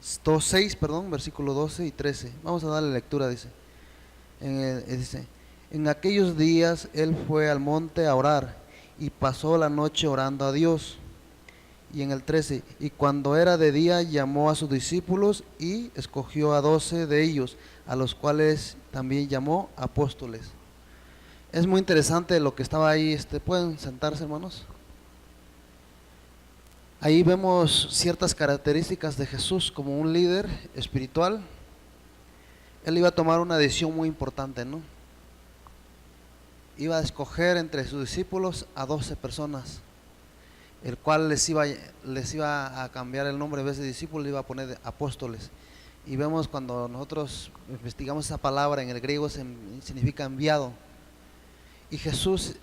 6, perdón, versículo 12 y 13. Vamos a darle lectura, dice, en aquellos días él fue al monte a orar y pasó la noche orando a Dios. Y en el 13, y cuando era de día llamó a sus discípulos y escogió a 12 de ellos, a los cuales también llamó apóstoles. Es muy interesante lo que estaba ahí. ¿Pueden sentarse, hermanos? Ahí vemos ciertas características de Jesús como un líder espiritual. Él iba a tomar una decisión muy importante, ¿no? Iba a escoger entre sus discípulos a 12 personas, el cual les iba a cambiar el nombre. En vez de discípulos le iba a poner apóstoles. Y vemos, cuando nosotros investigamos esa palabra en el griego, significa enviado. Y Jesús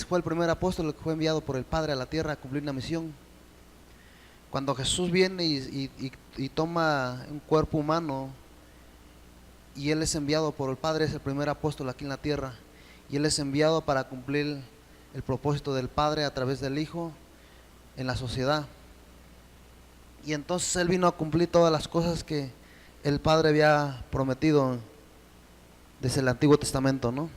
fue el primer apóstol que fue enviado por el Padre a la tierra a cumplir una misión. Cuando Jesús viene y toma un cuerpo humano y Él es enviado por el Padre, es el primer apóstol aquí en la tierra. Y Él es enviado para cumplir el propósito del Padre a través del Hijo en la sociedad. Y entonces Él vino a cumplir todas las cosas que el Padre había prometido desde el Antiguo Testamento, ¿no?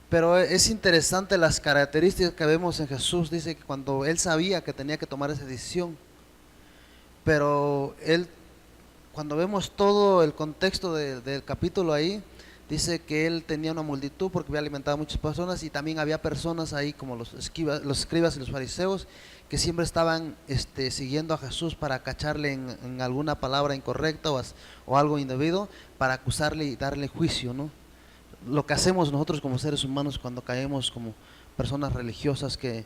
Pero es interesante las características que vemos en Jesús. Dice que cuando Él sabía que tenía que tomar esa decisión, pero Él, cuando vemos todo el contexto del capítulo ahí, dice que Él tenía una multitud porque había alimentado a muchas personas, y también había personas ahí como los escribas y los fariseos, que siempre estaban siguiendo a Jesús para cacharle en alguna palabra incorrecta o algo indebido, para acusarle y darle juicio, ¿no? Lo que hacemos nosotros como seres humanos cuando caemos como personas religiosas, que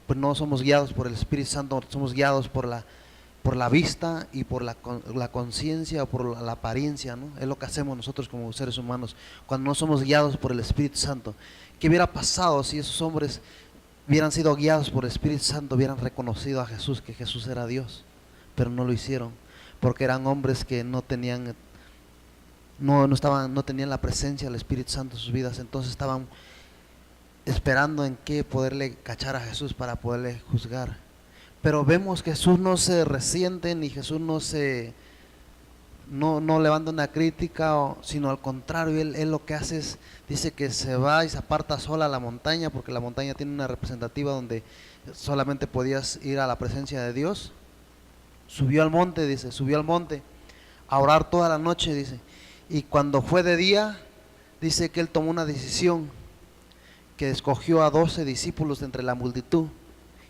pues no somos guiados por el Espíritu Santo, somos guiados por la vista y por la conciencia o por la apariencia, ¿no? Es lo que hacemos nosotros como seres humanos cuando no somos guiados por el Espíritu Santo. ¿Qué hubiera pasado si esos hombres hubieran sido guiados por el Espíritu Santo, hubieran reconocido a Jesús, que Jesús era Dios? Pero no lo hicieron, porque eran hombres que no tenían la presencia del Espíritu Santo en sus vidas. Entonces estaban esperando en qué poderle cachar a Jesús para poderle juzgar. Pero vemos que Jesús no se resiente, ni Jesús no levanta una crítica, sino al contrario. Él lo que hace es, dice que se va y se aparta sola a la montaña, porque la montaña tiene una representativa donde solamente podías ir a la presencia de Dios. Subió al monte, dice, subió al monte a orar toda la noche, dice. Y cuando fue de día, dice que Él tomó una decisión, que escogió a 12 discípulos de entre la multitud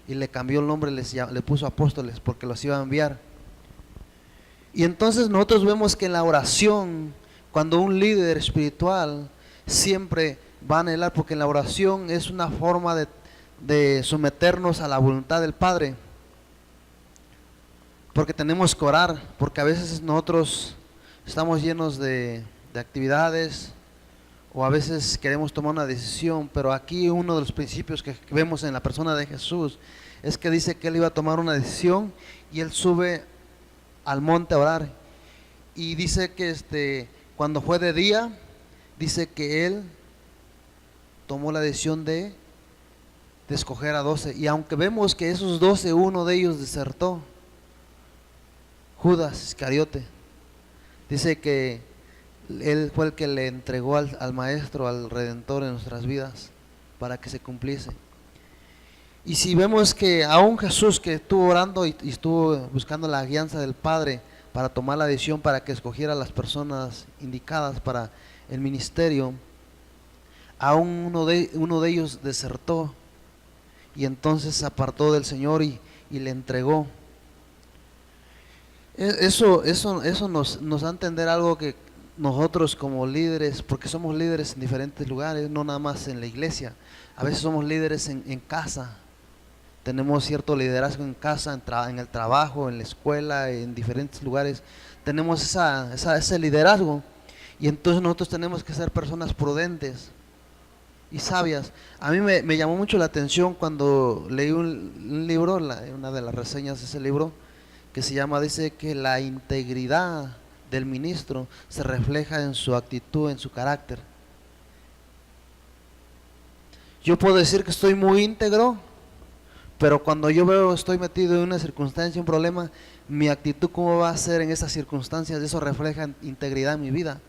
y le cambió el nombre, le puso apóstoles, porque los iba a enviar. Y entonces nosotros vemos que en la oración, cuando un líder espiritual siempre va a anhelar, porque en la oración es una forma de someternos a la voluntad del Padre, porque tenemos que orar, porque a veces nosotros estamos llenos de actividades, o a veces queremos tomar una decisión. Pero aquí uno de los principios que vemos en la persona de Jesús es que dice que Él iba a tomar una decisión y Él sube al monte a orar. Y dice que cuando fue de día, dice que Él tomó la decisión de escoger a 12. Y aunque vemos que esos 12, uno de ellos desertó, Judas Iscariote, dice que Él fue el que le entregó al Maestro, al Redentor en nuestras vidas, para que se cumpliese. Y si vemos que aún Jesús, que estuvo orando y estuvo buscando la guianza del Padre para tomar la decisión, para que escogiera a las personas indicadas para el ministerio, aún uno de ellos desertó, y entonces se apartó del Señor y le entregó. Eso nos da a entender algo, que nosotros como líderes, porque somos líderes en diferentes lugares, no nada más en la iglesia, a veces somos líderes en casa. Tenemos cierto liderazgo en casa, en el trabajo, en la escuela, en diferentes lugares. Tenemos ese liderazgo, y entonces nosotros tenemos que ser personas prudentes y sabias. A mí me llamó mucho la atención cuando leí un libro, una de las reseñas de ese libro, que dice que la integridad del ministro se refleja en su actitud, en su carácter. Yo puedo decir que estoy muy íntegro, Pero cuando yo veo, estoy metido en una circunstancia, un problema, mi actitud cómo va a ser en esas circunstancias, eso refleja integridad en mi vida.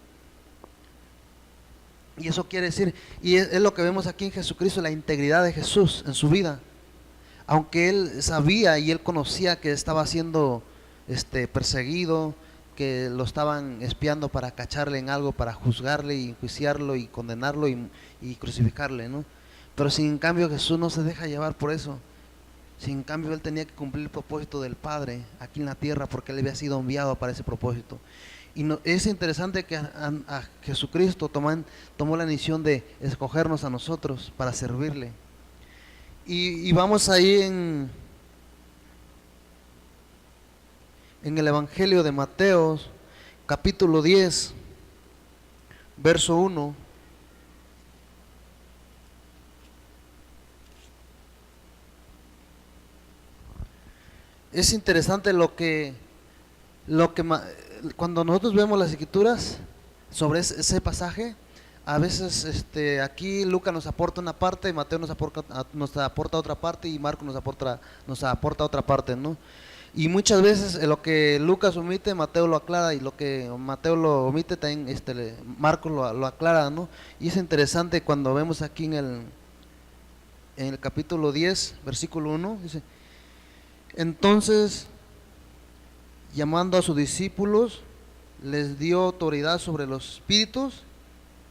Y eso quiere decir, y es lo que vemos aquí en Jesucristo, la integridad de Jesús en su vida. Aunque él sabía y él conocía que estaba siendo perseguido, que lo estaban espiando para cacharle en algo, para juzgarle y enjuiciarlo y condenarlo y crucificarle, ¿no? Pero sin en cambio Jesús no se deja llevar por eso. Sin en cambio él tenía que cumplir el propósito del Padre aquí en la tierra, porque él había sido enviado para ese propósito. Y no, es interesante que a Jesucristo tomó la decisión de escogernos a nosotros para servirle. Y vamos ahí en el Evangelio de Mateo, capítulo 10, verso 1. Es interesante cuando nosotros vemos las escrituras sobre ese pasaje, a veces aquí Lucas nos aporta una parte, Mateo nos aporta otra parte y Marcos nos aporta otra parte, ¿no? Y muchas veces lo que Lucas omite, Mateo lo aclara, y lo que Mateo lo omite, también Marcos lo aclara, ¿no? Y es interesante cuando vemos aquí en el capítulo 10, versículo 1, dice: entonces, llamando a sus discípulos, les dio autoridad sobre los espíritus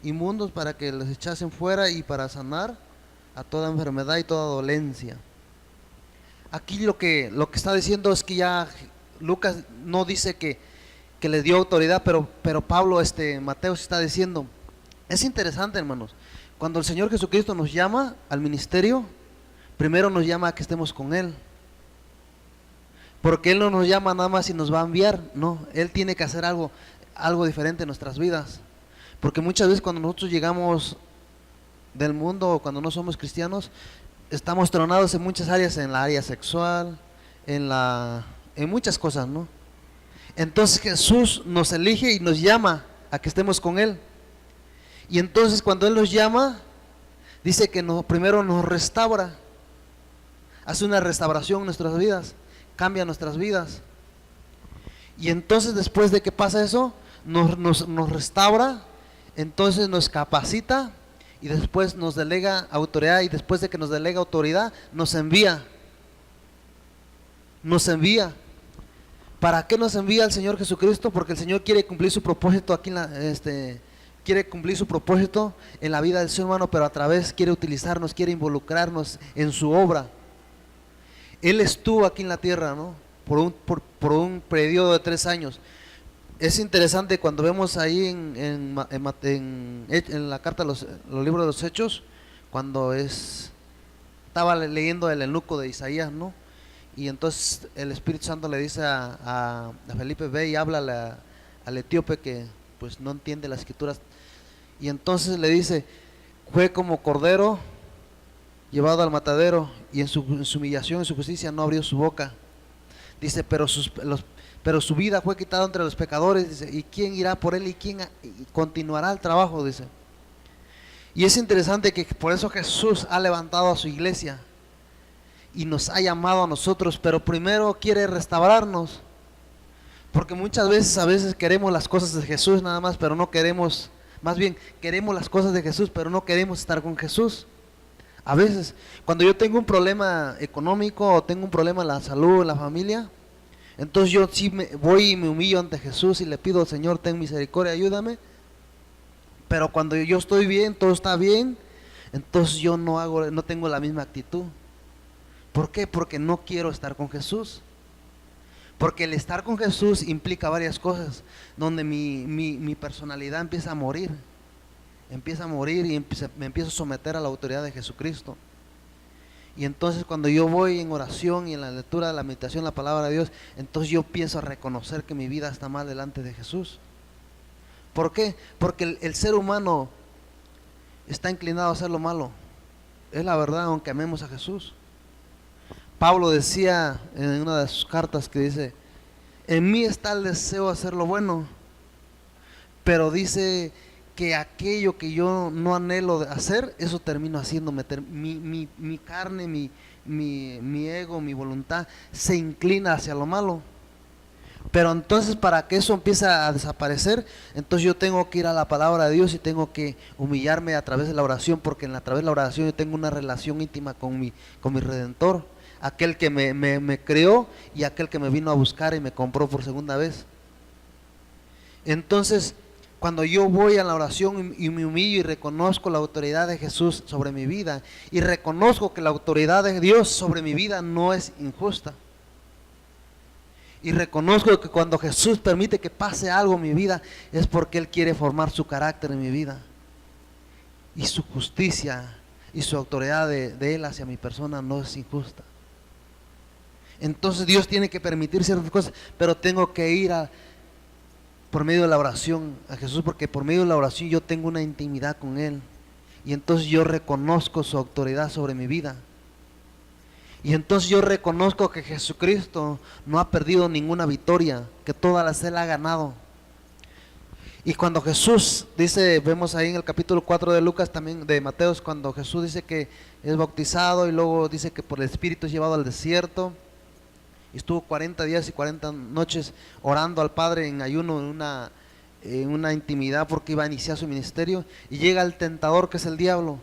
inmundos para que les echasen fuera y para sanar a toda enfermedad y toda dolencia. Aquí lo que está diciendo es que ya Lucas no dice que les dio autoridad, pero Pablo, Mateo se está diciendo. Es interesante, hermanos, cuando el Señor Jesucristo nos llama al ministerio, primero nos llama a que estemos con Él. Porque Él no nos llama nada más y nos va a enviar, no, Él tiene que hacer algo diferente en nuestras vidas. Porque muchas veces cuando nosotros llegamos del mundo o cuando no somos cristianos, estamos tronados en muchas áreas, en la área sexual, en muchas cosas, ¿no? Entonces Jesús nos elige y nos llama a que estemos con Él. Y entonces cuando Él nos llama, dice que primero nos restaura, hace una restauración en nuestras vidas, cambia nuestras vidas. Y entonces después de que pasa eso, nos restaura, entonces nos capacita y después nos delega autoridad, y después de que nos delega autoridad, nos envía. ¿Para qué nos envía el Señor Jesucristo? Porque el Señor quiere cumplir su propósito aquí quiere cumplir su propósito en la vida del ser humano, pero a través quiere utilizarnos, quiere involucrarnos en su obra. Él estuvo aquí en la tierra, ¿no? Por un periodo de 3 años. Es interesante cuando vemos ahí en la carta, los libros de los Hechos, cuando estaba leyendo el eunuco de Isaías, ¿no? Y entonces el Espíritu Santo le dice a Felipe: ve y háblale al etíope que pues no entiende las escrituras. Y entonces le dice: fue como cordero llevado al matadero, y en su humillación, en su justicia no abrió su boca. Dice: pero su vida fue quitada entre los pecadores. Dice: ¿y quién irá por él y quién continuará el trabajo? Dice. Y es interesante que por eso Jesús ha levantado a su iglesia y nos ha llamado a nosotros, pero primero quiere restaurarnos, porque muchas veces, a veces queremos las cosas de Jesús nada más, pero no queremos, más bien queremos las cosas de Jesús, pero no queremos estar con Jesús. A veces, cuando yo tengo un problema económico o tengo un problema en la salud, en la familia, entonces yo sí voy y me humillo ante Jesús y le pido: Señor, ten misericordia, ayúdame. Pero cuando yo estoy bien, todo está bien, entonces yo no tengo la misma actitud. ¿Por qué? Porque no quiero estar con Jesús. Porque el estar con Jesús implica varias cosas, donde mi personalidad empieza a morir y me empiezo a someter a la autoridad de Jesucristo. Y entonces cuando yo voy en oración y en la lectura de la meditación, la palabra de Dios, entonces yo empiezo a reconocer que mi vida está mal delante de Jesús. ¿Por qué? Porque el ser humano está inclinado a hacer lo malo. Es la verdad, aunque amemos a Jesús. Pablo decía en una de sus cartas que dice: en mí está el deseo de hacer lo bueno, pero dice que aquello que yo no anhelo de hacer, eso termino haciendo. Mi carne, mi ego, mi voluntad se inclina hacia lo malo. Pero entonces, para que eso empiece a desaparecer, entonces yo tengo que ir a la palabra de Dios y tengo que humillarme a través de la oración, porque a través de la oración yo tengo una relación íntima con mi Redentor, aquel que me creó y aquel que me vino a buscar y me compró por segunda vez. Entonces, cuando yo voy a la oración y me humillo y reconozco la autoridad de Jesús sobre mi vida, y reconozco que la autoridad de Dios sobre mi vida no es injusta, y reconozco que cuando Jesús permite que pase algo en mi vida, es porque Él quiere formar su carácter en mi vida, y su justicia y su autoridad de Él hacia mi persona no es injusta. Entonces Dios tiene que permitir ciertas cosas, pero tengo que ir por medio de la oración a Jesús, porque por medio de la oración yo tengo una intimidad con Él, y entonces yo reconozco su autoridad sobre mi vida. Y entonces yo reconozco que Jesucristo no ha perdido ninguna victoria, que todas las Él ha ganado. Y cuando Jesús dice, vemos ahí en el capítulo 4 de Lucas, también de Mateos, cuando Jesús dice que es bautizado y luego dice que por el Espíritu es llevado al desierto, y estuvo 40 días y 40 noches orando al Padre en ayuno, en una intimidad, porque iba a iniciar su ministerio, y llega el tentador, que es el diablo,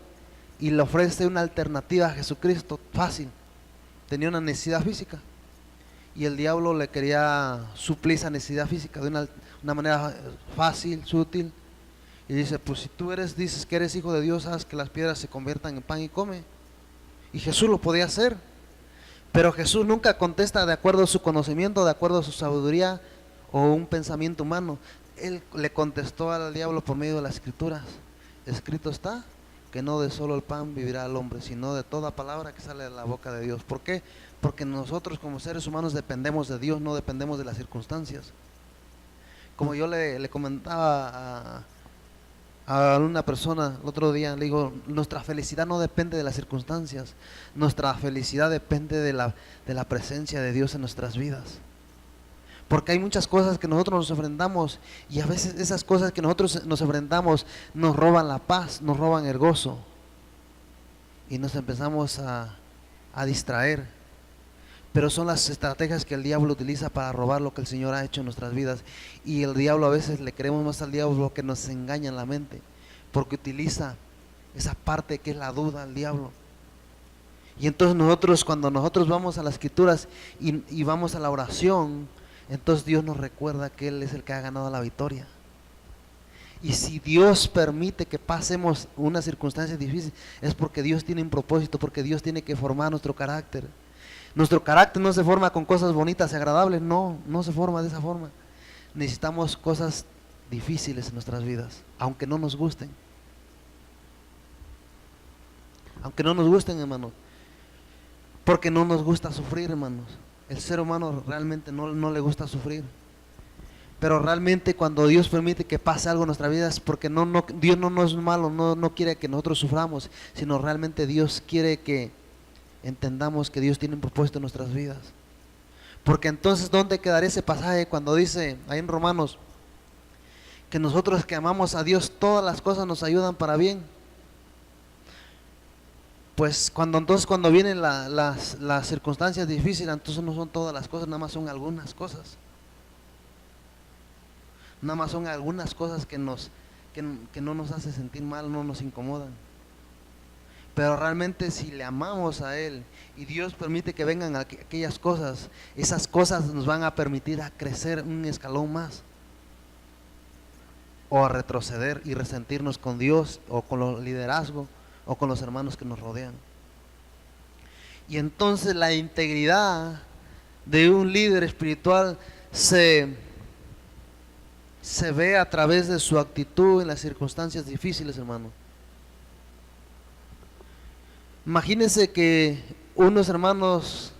y le ofrece una alternativa a Jesucristo fácil. Tenía una necesidad física y el diablo le quería suplir esa necesidad física de una manera fácil, sutil, y dice, pues si tú dices que eres hijo de Dios, haz que las piedras se conviertan en pan y come. Y Jesús lo podía hacer, pero Jesús nunca contesta de acuerdo a su conocimiento, de acuerdo a su sabiduría o un pensamiento humano. Él le contestó al diablo por medio de las Escrituras. Escrito está que no de solo el pan vivirá el hombre, sino de toda palabra que sale de la boca de Dios. ¿Por qué? Porque nosotros como seres humanos dependemos de Dios, no dependemos de las circunstancias. Como yo le comentaba a una persona el otro día, le digo, nuestra felicidad no depende de las circunstancias, nuestra felicidad depende de la presencia de Dios en nuestras vidas. Porque hay muchas cosas que nosotros nos enfrentamos, y a veces esas cosas que nosotros nos enfrentamos nos roban la paz, nos roban el gozo, y nos empezamos a distraer. Pero son las estrategias que el diablo utiliza para robar lo que el Señor ha hecho en nuestras vidas. Y el diablo, a veces le creemos más al diablo que nos engaña en la mente, porque utiliza esa parte que es la duda, el diablo. Y entonces cuando nosotros vamos a las Escrituras y vamos a la oración, entonces Dios nos recuerda que Él es el que ha ganado la victoria. Y si Dios permite que pasemos una circunstancia difícil, es porque Dios tiene un propósito, porque Dios tiene que formar nuestro carácter. Nuestro carácter no se forma con cosas bonitas y agradables, no se forma de esa forma. Necesitamos cosas difíciles en nuestras vidas, aunque no nos gusten. Aunque no nos gusten, hermanos. Porque no nos gusta sufrir, hermanos. El ser humano realmente no le gusta sufrir. Pero realmente cuando Dios permite que pase algo en nuestra vida es porque Dios no es malo, no quiere que nosotros suframos, sino realmente Dios quiere que entendamos que Dios tiene un propósito en nuestras vidas. Porque entonces, ¿dónde quedaría ese pasaje cuando dice ahí en Romanos que nosotros que amamos a Dios, todas las cosas nos ayudan para bien? Pues cuando vienen las circunstancias difíciles, entonces no son todas las cosas, nada más son algunas cosas. Nada más son algunas cosas que no nos hace sentir mal, no nos incomodan. Pero realmente si le amamos a Él y Dios permite que vengan aquellas cosas, esas cosas nos van a permitir a crecer un escalón más, o a retroceder y resentirnos con Dios o con el liderazgo o con los hermanos que nos rodean. Y entonces la integridad de un líder espiritual se ve a través de su actitud en las circunstancias difíciles, hermano. Imagínense que unos hermanos,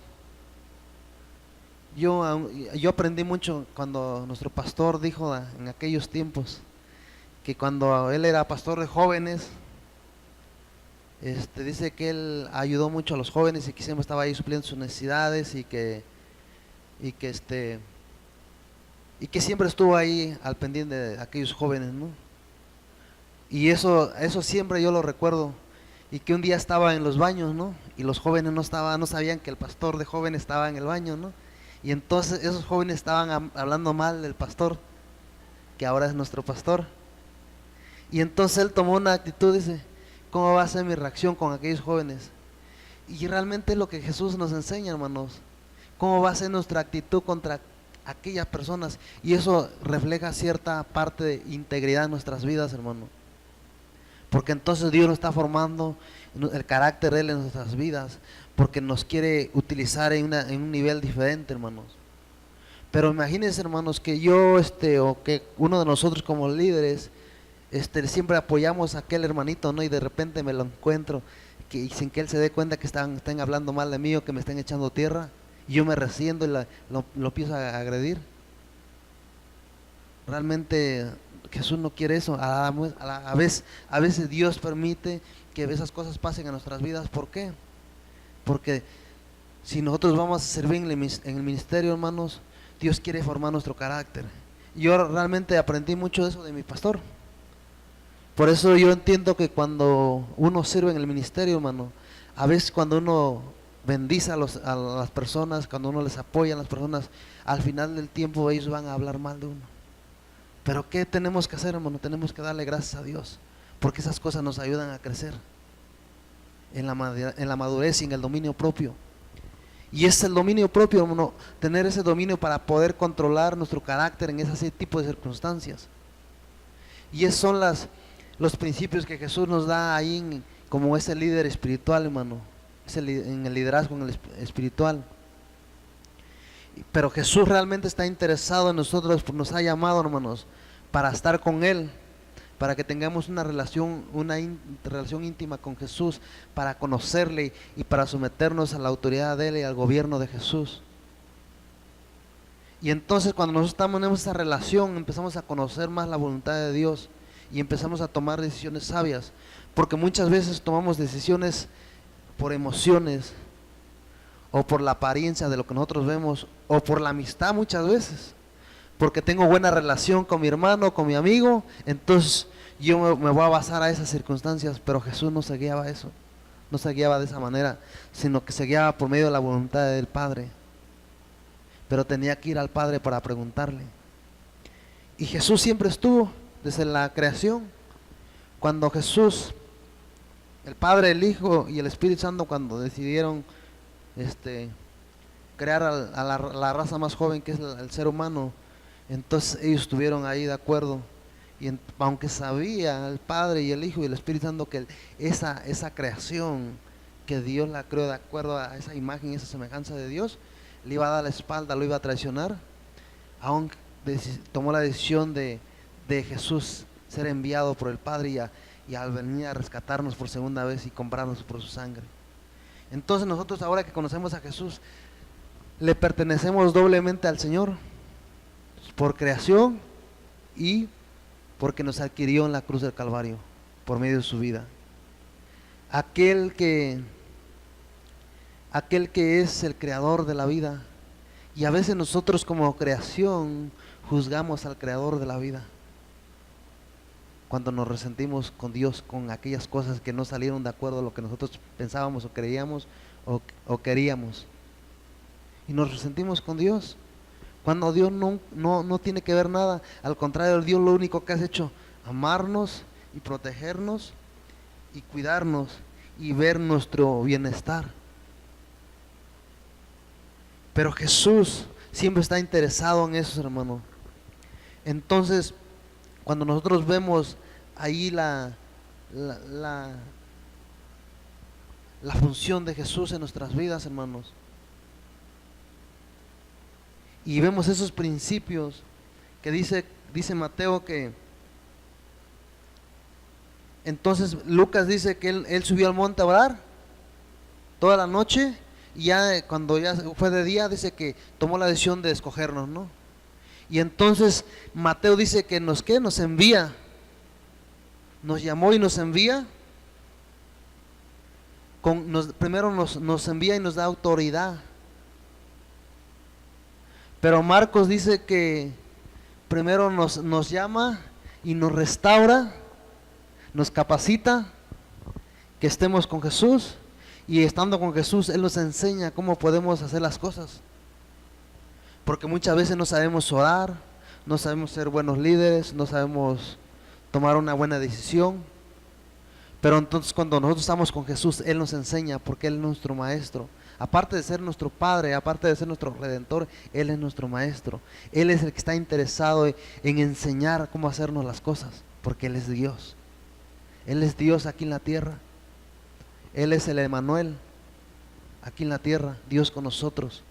yo aprendí mucho cuando nuestro pastor dijo en aquellos tiempos, que cuando él era pastor de jóvenes, dice que él ayudó mucho a los jóvenes y que siempre estaba ahí supliendo sus necesidades y que siempre estuvo ahí al pendiente de aquellos jóvenes, ¿no? Y eso siempre yo lo recuerdo. Y que un día estaba en los baños, ¿no? Y los jóvenes no sabían que el pastor de jóvenes estaba en el baño, ¿no? Y entonces esos jóvenes estaban hablando mal del pastor, que ahora es nuestro pastor. Y entonces él tomó una actitud, dice, ¿cómo va a ser mi reacción con aquellos jóvenes? Y realmente es lo que Jesús nos enseña, hermanos. ¿Cómo va a ser nuestra actitud contra aquellas personas? Y eso refleja cierta parte de integridad en nuestras vidas, hermano. Porque entonces Dios nos está formando el carácter de Él en nuestras vidas, porque nos quiere utilizar en un nivel diferente, hermanos. Pero imagínense, hermanos, que yo, o que uno de nosotros como líderes, siempre apoyamos a aquel hermanito, ¿no? Y de repente me lo encuentro, y sin que él se dé cuenta que están hablando mal de mí o que me están echando tierra, y yo me resiento y lo empiezo a agredir. Realmente Jesús no quiere eso. A veces Dios permite que esas cosas pasen en nuestras vidas. ¿Por qué? Porque si nosotros vamos a servir en el ministerio, hermanos, Dios quiere formar nuestro carácter. Yo realmente aprendí mucho de eso de mi pastor. Por eso yo entiendo que cuando uno sirve en el ministerio, hermano, a veces cuando uno bendice a las personas, cuando uno les apoya a las personas, al final del tiempo ellos van a hablar mal de uno. Pero ¿qué tenemos que hacer, hermano? Tenemos que darle gracias a Dios, porque esas cosas nos ayudan a crecer en la madurez y en el dominio propio. Y es el dominio propio, hermano, tener ese dominio para poder controlar nuestro carácter en ese tipo de circunstancias. Y esos son los principios que Jesús nos da ahí como ese líder espiritual, hermano, en el liderazgo en el espiritual. Pero Jesús realmente está interesado en nosotros, nos ha llamado, hermanos, para estar con Él, para que tengamos una relación íntima con Jesús, para conocerle y para someternos a la autoridad de Él y al gobierno de Jesús. Y entonces cuando nosotros estamos en esa relación, empezamos a conocer más la voluntad de Dios y empezamos a tomar decisiones sabias, porque muchas veces tomamos decisiones por emociones, o por la apariencia de lo que nosotros vemos, o por la amistad muchas veces, porque tengo buena relación con mi hermano, con mi amigo, entonces yo me voy a basar a esas circunstancias. Pero Jesús no se guiaba a eso, no se guiaba de esa manera, sino que se guiaba por medio de la voluntad del Padre. Pero tenía que ir al Padre para preguntarle. Y Jesús siempre estuvo desde la creación. Cuando Jesús, el Padre, el Hijo y el Espíritu Santo, cuando decidieron crear a la raza más joven, que es el ser humano, entonces ellos estuvieron ahí de acuerdo. Y aunque sabía el Padre y el Hijo y el Espíritu Santo que esa creación, que Dios la creó de acuerdo a esa imagen y esa semejanza de Dios, le iba a dar la espalda, lo iba a traicionar, aún tomó la decisión de Jesús ser enviado por el Padre y al venir a rescatarnos por segunda vez y comprarnos por su sangre. Entonces nosotros, ahora que conocemos a Jesús, le pertenecemos doblemente al Señor, por creación y porque nos adquirió en la cruz del Calvario por medio de su vida. Aquel que es el creador de la vida. Y a veces nosotros como creación juzgamos al creador de la vida, cuando nos resentimos con Dios, con aquellas cosas que no salieron de acuerdo a lo que nosotros pensábamos o creíamos o queríamos. Y nos resentimos con Dios, cuando Dios no tiene que ver nada. Al contrario, Dios lo único que ha hecho, amarnos y protegernos y cuidarnos y ver nuestro bienestar. Pero Jesús siempre está interesado en eso, hermano. Entonces, cuando nosotros vemos ahí la función de Jesús en nuestras vidas, hermanos, y vemos esos principios que dice Mateo, que entonces Lucas dice que él subió al monte a orar toda la noche, y ya cuando ya fue de día dice que tomó la decisión de escogernos, ¿no? Y entonces Mateo dice que nos envía, nos llamó y nos envía, primero nos envía y nos da autoridad. Pero Marcos dice que primero nos llama y nos restaura, nos capacita que estemos con Jesús, y estando con Jesús Él nos enseña cómo podemos hacer las cosas, porque muchas veces no sabemos orar, no sabemos ser buenos líderes, no sabemos tomar una buena decisión. Pero entonces cuando nosotros estamos con Jesús, Él nos enseña, porque Él es nuestro maestro. Aparte de ser nuestro Padre, aparte de ser nuestro Redentor, Él es nuestro maestro. Él es el que está interesado en enseñar cómo hacernos las cosas, porque Él es Dios. Él es Dios aquí en la tierra. Él es el Emmanuel aquí en la tierra, Dios con nosotros.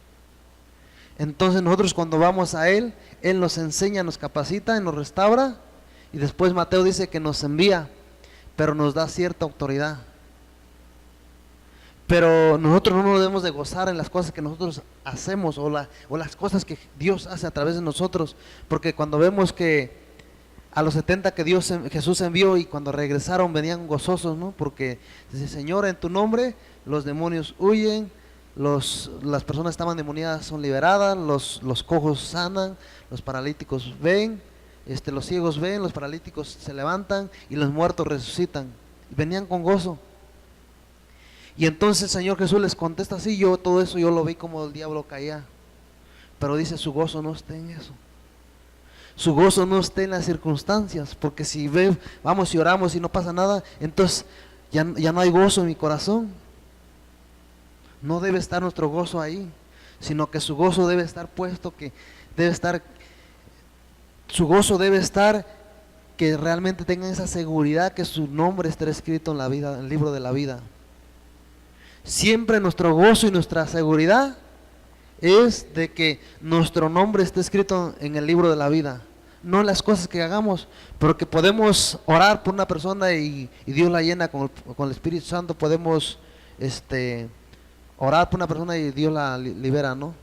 Entonces nosotros cuando vamos a Él, Él nos enseña, nos capacita y nos restaura. Y después Mateo dice que nos envía, pero nos da cierta autoridad. Pero nosotros no nos debemos de gozar en las cosas que nosotros hacemos, o las cosas que Dios hace a través de nosotros. Porque cuando vemos que a los 70 que Jesús envió, y cuando regresaron venían gozosos, ¿no? Porque dice: Señor, en tu nombre los demonios huyen, las personas que estaban demoniadas son liberadas, los cojos sanan, los paralíticos ven, los ciegos ven, los paralíticos se levantan y los muertos resucitan. Y venían con gozo. Y entonces el Señor Jesús les contesta así. Todo eso yo lo vi como el diablo caía, pero dice: su gozo no está en eso. Su gozo no está en las circunstancias, porque si vamos y oramos y no pasa nada, entonces ya no hay gozo en mi corazón. No debe estar nuestro gozo ahí, sino que su gozo debe estar puesto, su gozo debe estar que realmente tengan esa seguridad que su nombre esté escrito en el libro de la vida. Siempre nuestro gozo y nuestra seguridad es de que nuestro nombre esté escrito en el libro de la vida. No en las cosas que hagamos, pero que podemos orar por una persona y Dios la llena con el Espíritu Santo. Podemos orar por una persona y Dios la libera, ¿no?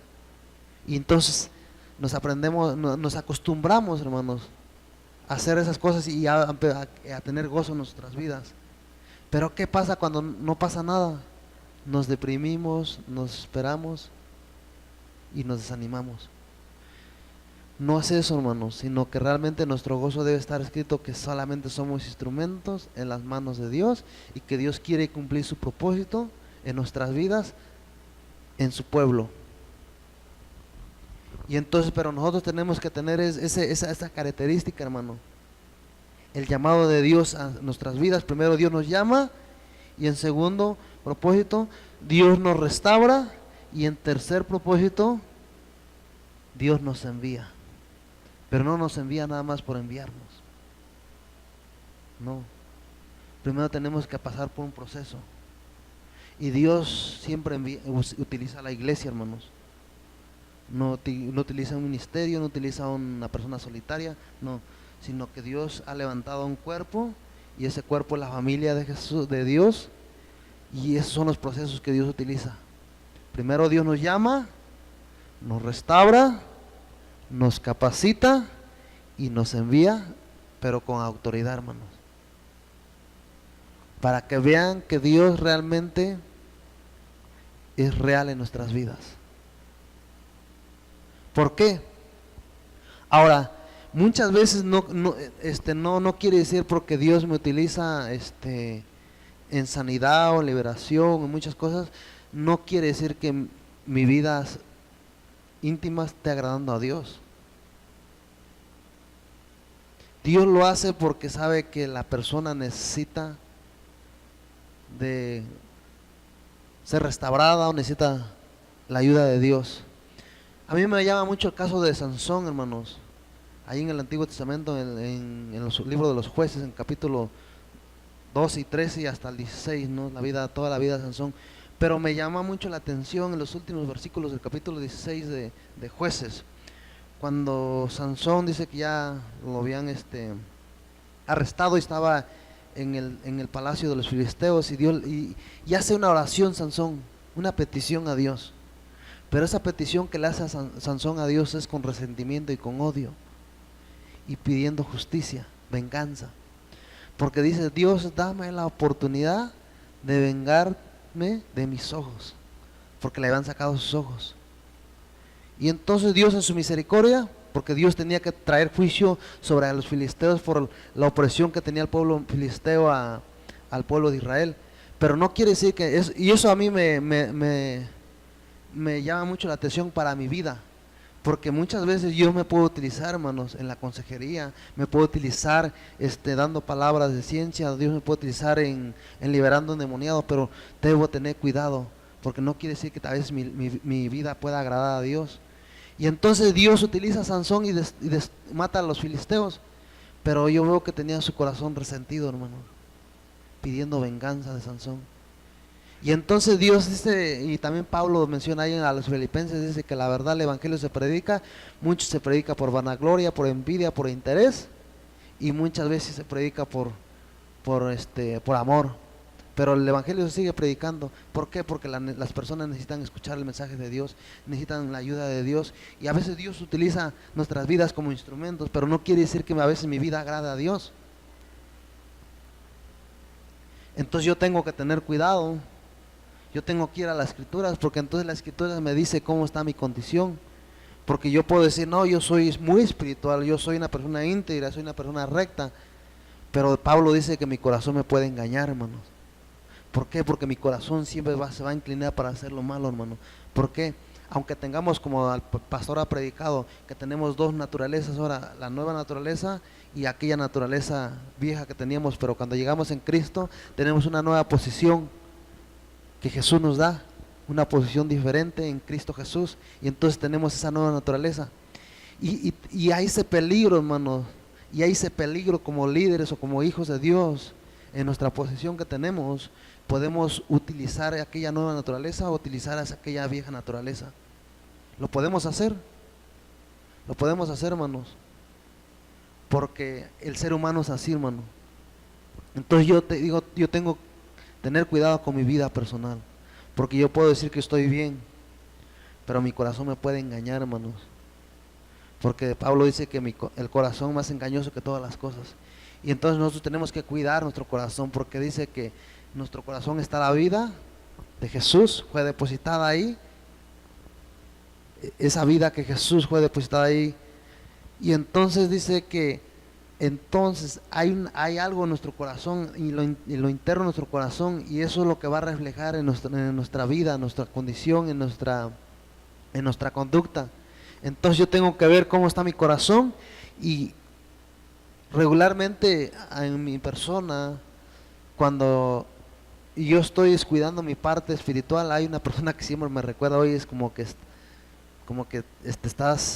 Y entonces nos acostumbramos, hermanos, a hacer esas cosas y a tener gozo en nuestras vidas. Pero ¿qué pasa cuando no pasa nada? Nos deprimimos, nos esperamos y nos desanimamos. No es eso, hermanos, sino que realmente nuestro gozo debe estar escrito que solamente somos instrumentos en las manos de Dios, y que Dios quiere cumplir su propósito en nuestras vidas, en su pueblo. Y entonces, pero nosotros tenemos que tener esa característica, hermano. El llamado de Dios a nuestras vidas. Primero, Dios nos llama, y en segundo propósito, Dios nos restaura, y en tercer propósito, Dios nos envía. Pero no nos envía nada más por enviarnos. No. Primero tenemos que pasar por un proceso. Y Dios siempre utiliza a la iglesia, hermanos. No utiliza un ministerio, no utiliza una persona solitaria, no, sino que Dios ha levantado un cuerpo, y ese cuerpo es la familia de Jesús, de Dios, y esos son los procesos que Dios utiliza. Primero Dios nos llama, nos restaura, nos capacita y nos envía, pero con autoridad, hermanos, para que vean que Dios realmente es real en nuestras vidas. ¿Por qué? Ahora, muchas veces no quiere decir porque Dios me utiliza en sanidad o liberación, en muchas cosas, no quiere decir que mi vida íntima esté agradando a Dios. Dios lo hace porque sabe que la persona necesita de ser restaurada, o necesita la ayuda de Dios. A mí me llama mucho el caso de Sansón, hermanos. Ahí en el Antiguo Testamento, en los libros de los jueces, en capítulo 12 y 13 y hasta el 16, ¿no? Toda la vida de Sansón. Pero me llama mucho la atención en los últimos versículos del capítulo 16 de Jueces, cuando Sansón dice que ya lo habían arrestado y estaba en el palacio de los filisteos, y hace una oración Sansón, una petición a Dios. Pero esa petición que le hace a Sansón a Dios es con resentimiento y con odio, y pidiendo justicia, venganza, porque dice: Dios, dame la oportunidad de vengarme de mis ojos, porque le habían sacado sus ojos. Y entonces Dios, en su misericordia, porque Dios tenía que traer juicio sobre los filisteos por la opresión que tenía el pueblo filisteo al pueblo de Israel. Pero no quiere decir que y eso a mí me llama mucho la atención para mi vida, porque muchas veces yo me puedo utilizar, hermanos, en la consejería, me puedo utilizar dando palabras de ciencia, Dios me puede utilizar en liberando endemoniados, pero debo tener cuidado, porque no quiere decir que tal vez mi vida pueda agradar a Dios. Y entonces Dios utiliza a Sansón y mata a los filisteos, pero yo veo que tenía su corazón resentido, hermano, pidiendo venganza de Sansón. Y entonces Dios dice, y también Pablo menciona ahí a los filipenses, dice que la verdad el evangelio se predica, mucho se predica por vanagloria, por envidia, por interés, y muchas veces se predica por amor. Pero el evangelio se sigue predicando. ¿Por qué? Porque las personas necesitan escuchar el mensaje de Dios, necesitan la ayuda de Dios, y a veces Dios utiliza nuestras vidas como instrumentos, pero no quiere decir que a veces mi vida agrada a Dios. Entonces yo tengo que tener cuidado. Yo tengo que ir a las escrituras, porque entonces la escritura me dice cómo está mi condición. Porque yo puedo decir, no, yo soy muy espiritual, yo soy una persona íntegra, soy una persona recta. Pero Pablo dice que mi corazón me puede engañar, hermanos. ¿Por qué? Porque mi corazón siempre se va a inclinar para hacer lo malo, hermano. ¿Por qué? Aunque tengamos, como el pastor ha predicado, que tenemos dos naturalezas ahora, la nueva naturaleza y aquella naturaleza vieja que teníamos, pero cuando llegamos en Cristo tenemos una nueva posición que Jesús nos da, una posición diferente en Cristo Jesús, y entonces tenemos esa nueva naturaleza. Y hay ese peligro, hermanos, y hay ese peligro como líderes o como hijos de Dios, en nuestra posición que tenemos, podemos utilizar aquella nueva naturaleza o utilizar aquella vieja naturaleza. Lo podemos hacer, hermanos, porque el ser humano es así, hermano. Entonces yo te digo, yo tengo que tener cuidado con mi vida personal, porque yo puedo decir que estoy bien, pero mi corazón me puede engañar, hermanos, porque Pablo dice que el corazón más engañoso que todas las cosas. Y entonces nosotros tenemos que cuidar nuestro corazón, porque dice que nuestro corazón está la vida de Jesús, fue depositada ahí, esa vida que Jesús fue depositada ahí. Y entonces dice que entonces hay algo en nuestro corazón, y lo interno de nuestro corazón, y eso es lo que va a reflejar en nuestra vida, en nuestra condición, en nuestra conducta. Entonces yo tengo que ver cómo está mi corazón, y regularmente en mi persona, cuando yo estoy descuidando mi parte espiritual, hay una persona que siempre me recuerda, hoy es como que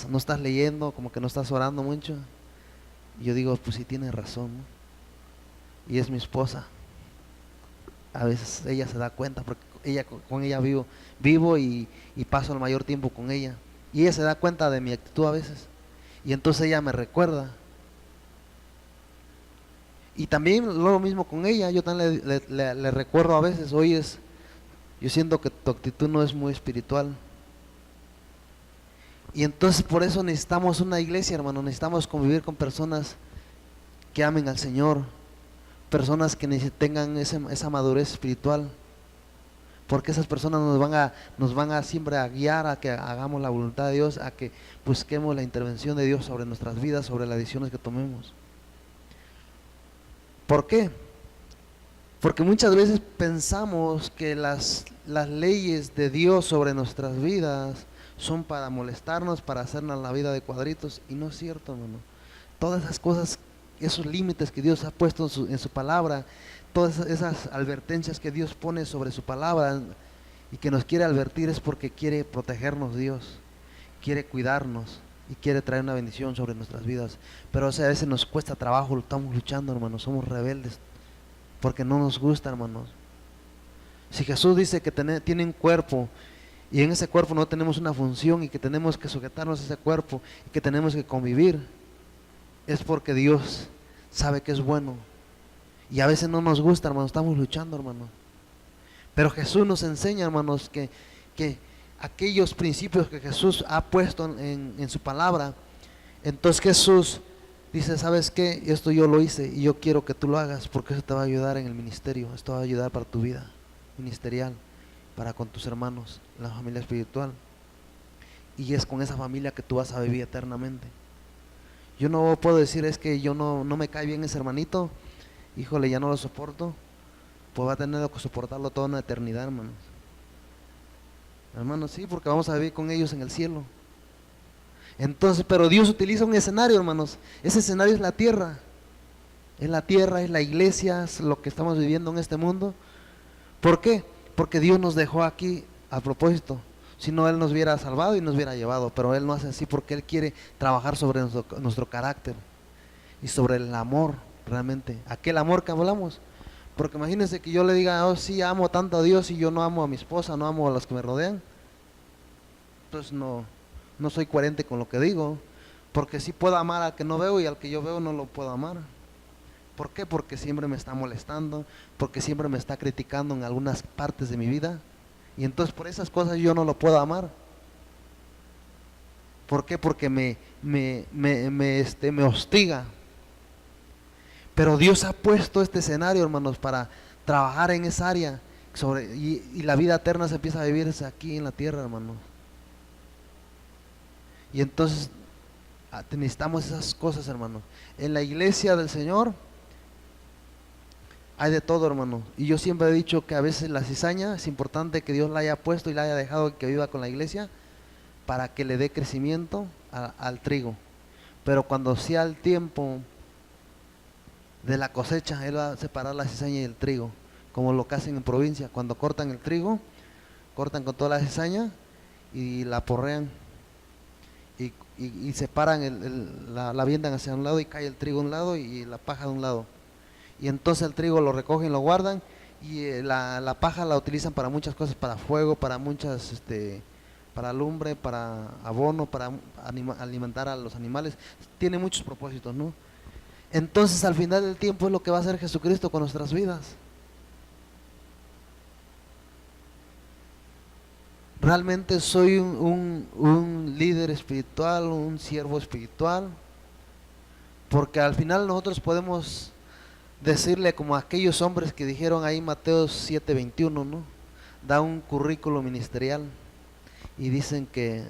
no estás leyendo, como que no estás orando mucho. Y yo digo, pues sí, tiene razón, ¿no? Y es mi esposa. A veces ella se da cuenta, porque con ella vivo y paso el mayor tiempo con ella. Y ella se da cuenta de mi actitud a veces. Y entonces ella me recuerda. Y también lo mismo con ella, yo también le recuerdo a veces, yo siento que tu actitud no es muy espiritual. Y entonces por eso necesitamos una iglesia, hermano, necesitamos convivir con personas que amen al Señor, personas que tengan esa madurez espiritual, porque esas personas nos van a siempre a guiar a que hagamos la voluntad de Dios, a que busquemos la intervención de Dios sobre nuestras vidas, sobre las decisiones que tomemos. ¿Por qué? Porque muchas veces pensamos que las leyes de Dios sobre nuestras vidas son para molestarnos, para hacernos la vida de cuadritos, y no es cierto, hermano. Todas esas cosas, esos límites que Dios ha puesto en su palabra, todas esas advertencias que Dios pone sobre su palabra y que nos quiere advertir, es porque quiere protegernos Dios, quiere cuidarnos y quiere traer una bendición sobre nuestras vidas. Pero a veces nos cuesta trabajo, estamos luchando, hermanos, somos rebeldes, porque no nos gusta, hermanos. Si Jesús dice que tiene un cuerpo, y en ese cuerpo no tenemos una función, y que tenemos que sujetarnos a ese cuerpo, y que tenemos que convivir, es porque Dios sabe que es bueno. Y a veces no nos gusta, hermanos, estamos luchando, hermanos. Pero Jesús nos enseña, hermanos, que aquellos principios que Jesús ha puesto en su palabra, entonces Jesús dice, ¿sabes qué? Esto yo lo hice y yo quiero que tú lo hagas, porque eso te va a ayudar en el ministerio, esto va a ayudar para tu vida ministerial, para con tus hermanos, la familia espiritual. Y es con esa familia que tú vas a vivir eternamente. Yo no puedo decir es que yo no me cae bien ese hermanito, híjole, ya no lo soporto, pues va a tener que soportarlo toda una eternidad, hermanos. Hermanos, sí, porque vamos a vivir con ellos en el cielo. Entonces, pero Dios utiliza un escenario, hermanos. Ese escenario es la tierra. Es la tierra, es la iglesia, es lo que estamos viviendo en este mundo. ¿Por qué? Porque Dios nos dejó aquí a propósito. Si no, Él nos hubiera salvado y nos hubiera llevado. Pero Él no hace así porque Él quiere trabajar sobre nuestro carácter y sobre el amor, realmente. Aquel amor que hablamos. Porque imagínense que yo le diga, oh sí, amo tanto a Dios y yo no amo a mi esposa, no amo a los que me rodean. Pues no soy coherente con lo que digo. Porque sí puedo amar al que no veo y al que yo veo no lo puedo amar. ¿Por qué? Porque siempre me está molestando, porque siempre me está criticando en algunas partes de mi vida. Y entonces por esas cosas yo no lo puedo amar. ¿Por qué? Porque me hostiga. Pero Dios ha puesto este escenario, hermanos, para trabajar en esa área y la vida eterna se empieza a vivirse aquí en la tierra, hermanos. Y entonces necesitamos esas cosas, hermanos. En la iglesia del Señor hay de todo, hermano. Y yo siempre he dicho que a veces la cizaña es importante que Dios la haya puesto y la haya dejado que viva con la iglesia para que le dé crecimiento al trigo. Pero cuando sea el tiempo de la cosecha, Él va a separar la cizaña y el trigo, como lo que hacen en provincia. Cuando cortan el trigo, cortan con toda la cizaña y la porrean y separan, la avientan hacia un lado y cae el trigo a un lado y la paja de un lado. Y entonces el trigo lo recogen, lo guardan y la paja la utilizan para muchas cosas, para fuego, para muchas, para lumbre, para abono, para alimentar a los animales. Tiene muchos propósitos, ¿no? Entonces al final del tiempo es lo que va a hacer Jesucristo con nuestras vidas. Realmente soy un líder espiritual, un siervo espiritual, porque al final nosotros podemos decirle como aquellos hombres que dijeron ahí Mateo 7:21, ¿no? Da un currículo ministerial y dicen que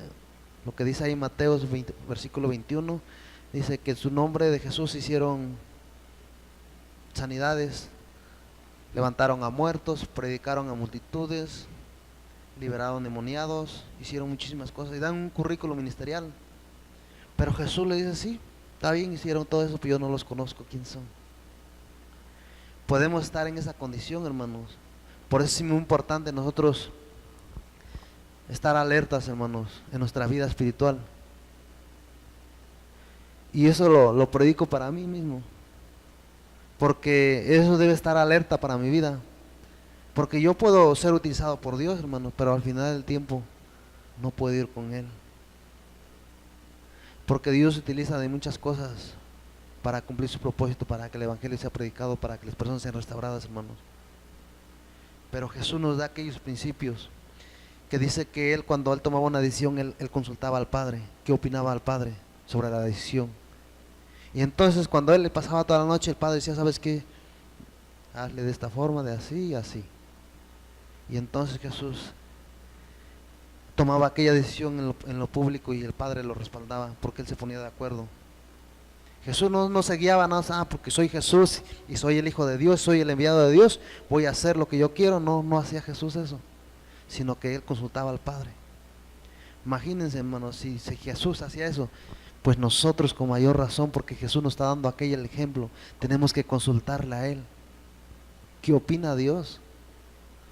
lo que dice ahí Mateo versículo 21, dice que en su nombre de Jesús hicieron sanidades, levantaron a muertos, predicaron a multitudes, liberaron demoniados, hicieron muchísimas cosas y dan un currículo ministerial. Pero Jesús le dice, sí, está bien, hicieron todo eso, pero yo no los conozco, ¿quién son? Podemos estar en esa condición, hermanos. Por eso es muy importante nosotros estar alertas, hermanos, en nuestra vida espiritual. Y eso lo predico para mí mismo, porque eso debe estar alerta para mi vida. Porque yo puedo ser utilizado por Dios, hermanos, pero al final del tiempo no puedo ir con Él. Porque Dios utiliza de muchas cosas para cumplir su propósito, para que el Evangelio sea predicado, para que las personas sean restauradas, hermanos. Pero Jesús nos da aquellos principios que dice que Él, cuando Él tomaba una decisión, Él consultaba al Padre, qué opinaba al Padre sobre la decisión. Y entonces cuando Él le pasaba toda la noche, el Padre decía, ¿sabes qué? Hazle de esta forma, de así y así. Y entonces Jesús tomaba aquella decisión en lo público y el Padre lo respaldaba porque Él se ponía de acuerdo. Jesús no se guiaba nada, porque soy Jesús y soy el Hijo de Dios, soy el enviado de Dios, voy a hacer lo que yo quiero. No hacía Jesús eso, sino que Él consultaba al Padre. Imagínense, hermanos, si Jesús hacía eso, pues nosotros con mayor razón, porque Jesús nos está dando aquel ejemplo, tenemos que consultarle a Él. ¿Qué opina Dios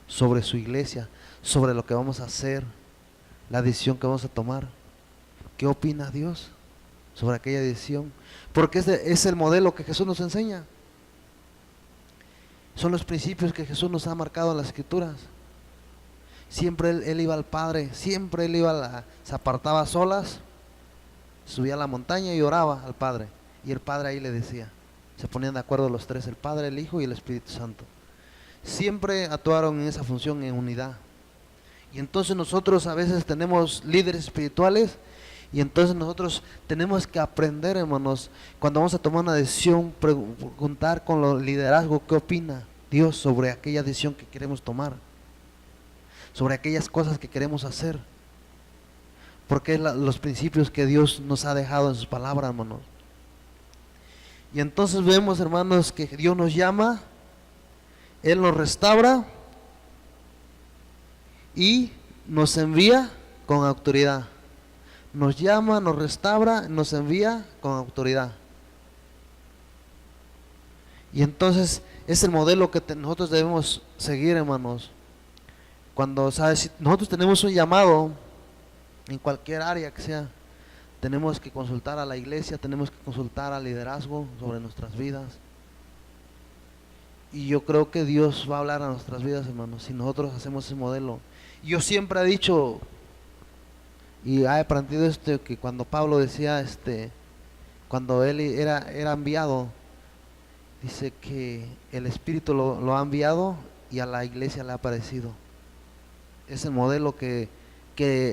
sobre su iglesia, sobre lo que vamos a hacer, la decisión que vamos a tomar? ¿Qué opina Dios sobre aquella decisión? Porque es el modelo que Jesús nos enseña. Son los principios que Jesús nos ha marcado en las Escrituras. Siempre él iba al Padre, siempre Él se apartaba a solas, subía a la montaña y oraba al Padre. Y el Padre ahí le decía, se ponían de acuerdo los tres, el Padre, el Hijo y el Espíritu Santo. Siempre actuaron en esa función en unidad. Y entonces nosotros a veces tenemos líderes espirituales y entonces nosotros tenemos que aprender, hermanos, cuando vamos a tomar una decisión, preguntar con el liderazgo qué opina Dios sobre aquella decisión que queremos tomar, sobre aquellas cosas que queremos hacer, porque es los principios que Dios nos ha dejado en sus palabras, hermanos. Y entonces vemos, hermanos, que Dios nos llama, Él nos restaura y nos envía con autoridad. Nos llama, nos restaura, nos envía con autoridad. Y entonces es el modelo que nosotros debemos seguir, hermanos. Cuando, ¿sabes? Si nosotros tenemos un llamado en cualquier área que sea, tenemos que consultar a la iglesia, tenemos que consultar al liderazgo sobre nuestras vidas. Y yo creo que Dios va a hablar a nuestras vidas, hermanos, si nosotros hacemos ese modelo. Yo siempre he dicho, y he aprendido esto, que cuando Pablo decía, cuando él era enviado, dice que el Espíritu lo ha enviado y a la iglesia le ha aparecido. Es el modelo que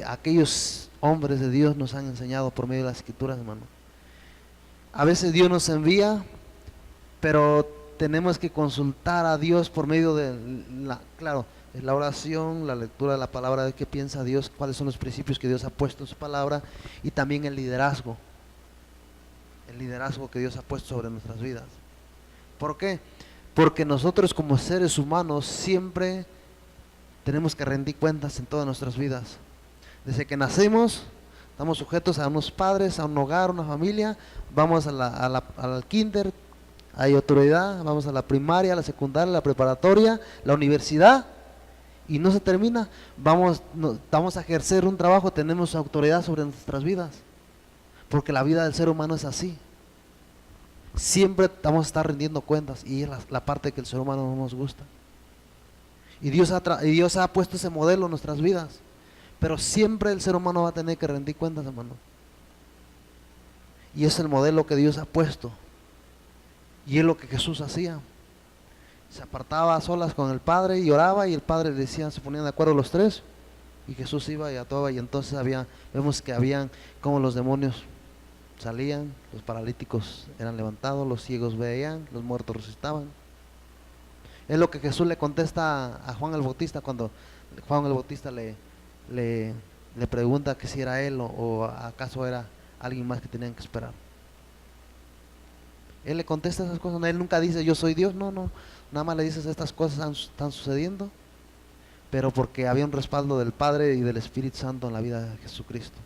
aquellos hombres de Dios nos han enseñado por medio de las Escrituras, hermano. A veces Dios nos envía, pero tenemos que consultar a Dios por medio de la oración, la lectura de la palabra, de qué piensa Dios, cuáles son los principios que Dios ha puesto en su palabra, y también el liderazgo que Dios ha puesto sobre nuestras vidas. ¿Por qué? Porque nosotros como seres humanos siempre tenemos que rendir cuentas en todas nuestras vidas. Desde que nacemos, estamos sujetos a unos padres, a un hogar, una familia, vamos al kinder, hay autoridad, vamos a la primaria, a la secundaria, a la preparatoria, la universidad, y no se termina, vamos a ejercer un trabajo, tenemos autoridad sobre nuestras vidas, porque la vida del ser humano es así. Siempre vamos a estar rindiendo cuentas, y es la parte que el ser humano no nos gusta. Y Dios ha puesto ese modelo en nuestras vidas, pero siempre el ser humano va a tener que rendir cuentas, hermano. Y es el modelo que Dios ha puesto, y es lo que Jesús hacía. Se apartaba a solas con el Padre y oraba, y el Padre le decía, se ponían de acuerdo los tres, y Jesús iba y actuaba, y entonces vemos que habían como los demonios salían, los paralíticos eran levantados, los ciegos veían, los muertos resucitaban. Es lo que Jesús le contesta a Juan el Bautista cuando Juan el Bautista le pregunta que si era él o acaso era alguien más que tenían que esperar. Él le contesta esas cosas, él nunca dice yo soy Dios, no, nada más le dice estas cosas están sucediendo, pero porque había un respaldo del Padre y del Espíritu Santo en la vida de Jesucristo.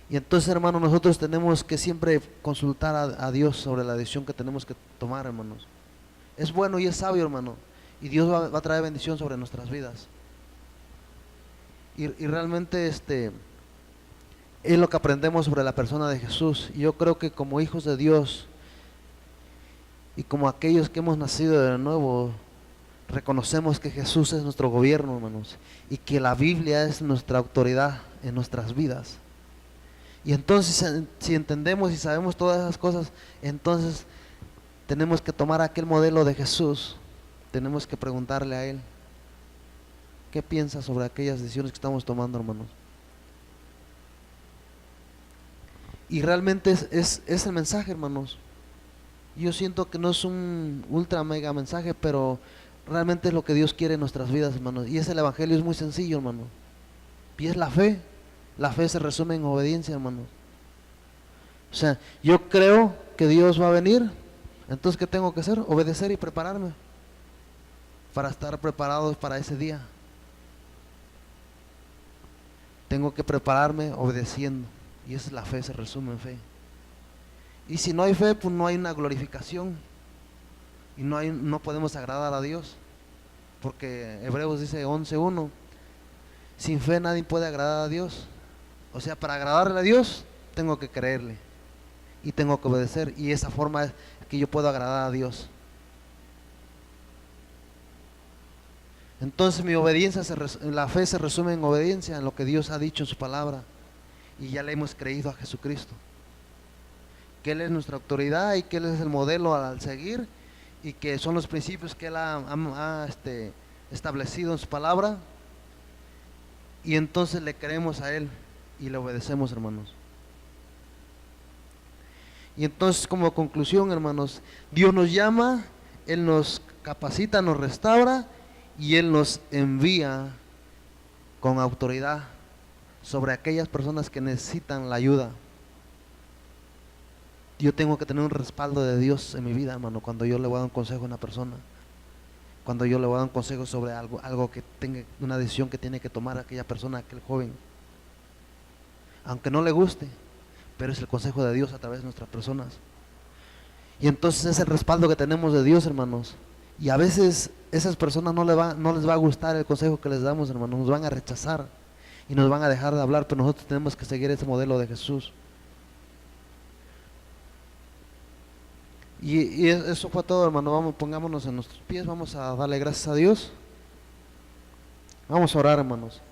Y entonces, hermanos, nosotros tenemos que siempre consultar a Dios sobre la decisión que tenemos que tomar, hermanos. Es bueno y es sabio, hermano, y Dios va a traer bendición sobre nuestras vidas. Y realmente es lo que aprendemos sobre la persona de Jesús. Y yo creo que como hijos de Dios y como aquellos que hemos nacido de nuevo, reconocemos que Jesús es nuestro gobierno, hermanos, y que la Biblia es nuestra autoridad en nuestras vidas. Y entonces, si entendemos y sabemos todas esas cosas, entonces tenemos que tomar aquel modelo de Jesús, tenemos que preguntarle a Él, ¿qué piensa sobre aquellas decisiones que estamos tomando, hermanos? Y realmente es el mensaje, hermanos. Yo siento que no es un ultra mega mensaje, pero realmente es lo que Dios quiere en nuestras vidas, hermanos. Y ese evangelio es muy sencillo, hermano. Y es la fe. La fe se resume en obediencia, hermanos. O sea, yo creo que Dios va a venir. Entonces, ¿qué tengo que hacer? Obedecer y prepararme para estar preparados para ese día. Tengo que prepararme obedeciendo. Y esa es la fe, se resume en fe. Y si no hay fe, pues no hay una glorificación. Y no podemos agradar a Dios. Porque Hebreos dice 11:1, sin fe nadie puede agradar a Dios. O sea, para agradarle a Dios, tengo que creerle. Y tengo que obedecer. Y esa forma es que yo puedo agradar a Dios. Entonces mi obediencia, la fe se resume en obediencia, en lo que Dios ha dicho en su palabra. Y ya le hemos creído a Jesucristo, que Él es nuestra autoridad y que Él es el modelo al seguir, y que son los principios que Él ha establecido en su palabra. Y entonces le creemos a Él y le obedecemos, hermanos. Y entonces, como conclusión, hermanos, Dios nos llama, Él nos capacita, nos restaura, y Él nos envía con autoridad sobre aquellas personas que necesitan la ayuda. Yo tengo que tener un respaldo de Dios en mi vida, hermano, cuando yo le voy a dar un consejo a una persona, cuando yo le voy a dar un consejo sobre algo que tenga, una decisión que tiene que tomar aquella persona, aquel joven, aunque no le guste, pero es el consejo de Dios a través de nuestras personas. Y entonces es el respaldo que tenemos de Dios, hermanos. Y a veces esas personas no les va a gustar el consejo que les damos, hermanos, nos van a rechazar y nos van a dejar de hablar, pero nosotros tenemos que seguir ese modelo de Jesús. Y eso fue todo, hermano. Vamos, pongámonos en nuestros pies, vamos a darle gracias a Dios. Vamos a orar, hermanos.